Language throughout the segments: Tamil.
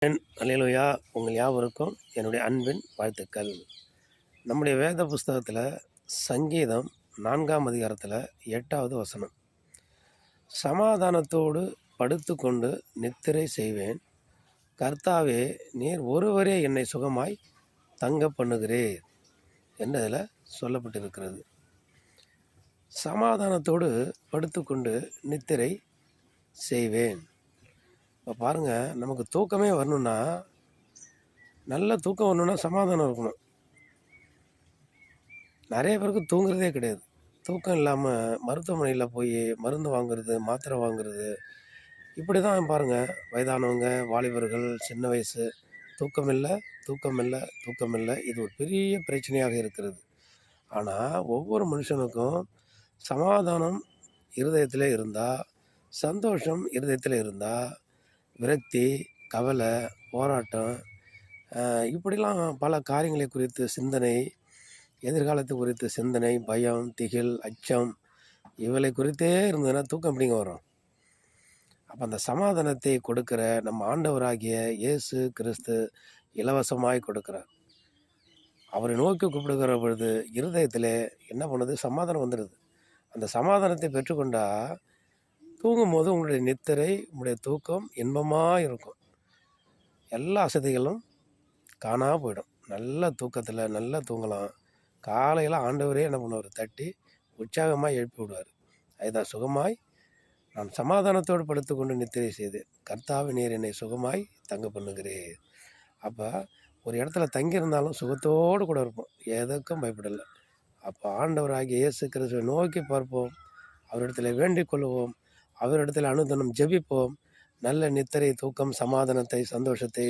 அல்லேலூயா. உங்கள் யாவருக்கும் என்னுடைய அன்பின் வாழ்த்துக்கள். நம்முடைய வேத புஸ்தகத்தில் சங்கீதம் 4ஆம் அதிகாரத்தில் 8வது வசனம், சமாதானத்தோடு படுத்துக்கொண்டு நித்திரை செய்வேன், கர்த்தாவே நீர் ஒருவரே என்னை சுகமாய் தங்க பண்ணுகிறீர் என்றதில் சொல்லப்பட்டிருக்கிறது. சமாதானத்தோடு படுத்துக்கொண்டு நித்திரை செய்வேன். இப்போ பாருங்கள், நமக்கு தூக்கமே வரணுன்னா, நல்ல தூக்கம் வரணுன்னா சமாதானம் இருக்கணும். நிறைய பேருக்கு தூங்குறதே கிடையாது. தூக்கம் இல்லாமல் மருத்துவமனையில் போய் மருந்து வாங்குறது, மாத்திரை வாங்குறது, இப்படி தான் பாருங்கள். வயதானவங்க, வாலிபர்கள், சின்ன வயசு, தூக்கம் இல்லை, தூக்கம் இல்லை, தூக்கம் இல்லை. இது ஒரு பெரிய பிரச்சனையாக இருக்கிறது. ஆனால் ஒவ்வொரு மனுஷனுக்கும் சமாதானம் இருதயத்தில் இருந்தால், சந்தோஷம் இருதயத்தில் இருந்தால், விரக்தி, கவலை, போராட்டம், இப்படிலாம் பல காரியங்களை குறித்து சிந்தனை, எதிர்காலத்தை குறித்து சிந்தனை, பயம், திகில், அச்சம், இவளை குறித்தே இருந்ததுன்னா தூக்கம் எப்படிங்க வரும்? அப்போ அந்த சமாதானத்தை கொடுக்கிற நம்ம ஆண்டவராகிய இயேசு கிறிஸ்து இலவசமாய் கொடுக்குறார். அவரை நோக்கி கூப்பிடுகிற பொழுது இருதயத்தில் என்ன பண்ணுது? சமாதானம் வந்துடுது. அந்த சமாதானத்தை பெற்றுக்கொண்டா தூங்கும்போது உங்களுடைய நித்திரை, உங்களுடைய தூக்கம் இன்பமாக இருக்கும். எல்லா அசதிகளும் காணா போயிடும். நல்ல தூக்கத்தில் நல்லா தூங்கலாம். காலையில் ஆண்டவரே என்ன பண்ணுவார்? தட்டி உற்சாகமாக எழுப்பி விடுவார். அதுதான் சுகமாய் நான் சமாதானத்தோடு படுத்துக்கொண்டு நித்திரை செய்தேன், கர்த்தாவே நீர் என்னை சுகமாய் தங்க பண்ணுகிறேன். அப்போ ஒரு இடத்துல தங்கியிருந்தாலும் சுகத்தோடு கூட இருப்போம், எதுக்கும் பயப்படலை. அப்போ ஆண்டவராகிய இயேசு கிறிஸ்துவை நோக்கி பார்ப்போம், அவரிடத்தில் வேண்டிக் கொள்வோம், அவரிடத்தில் அனுதினம் ஜெபிப்போம். நல்ல நித்திரை, தூக்கம், சமாதானத்தை, சந்தோஷத்தை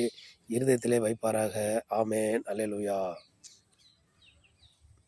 இருதயத்திலே வைப்பாராக. ஆமென். அல்லேலூயா.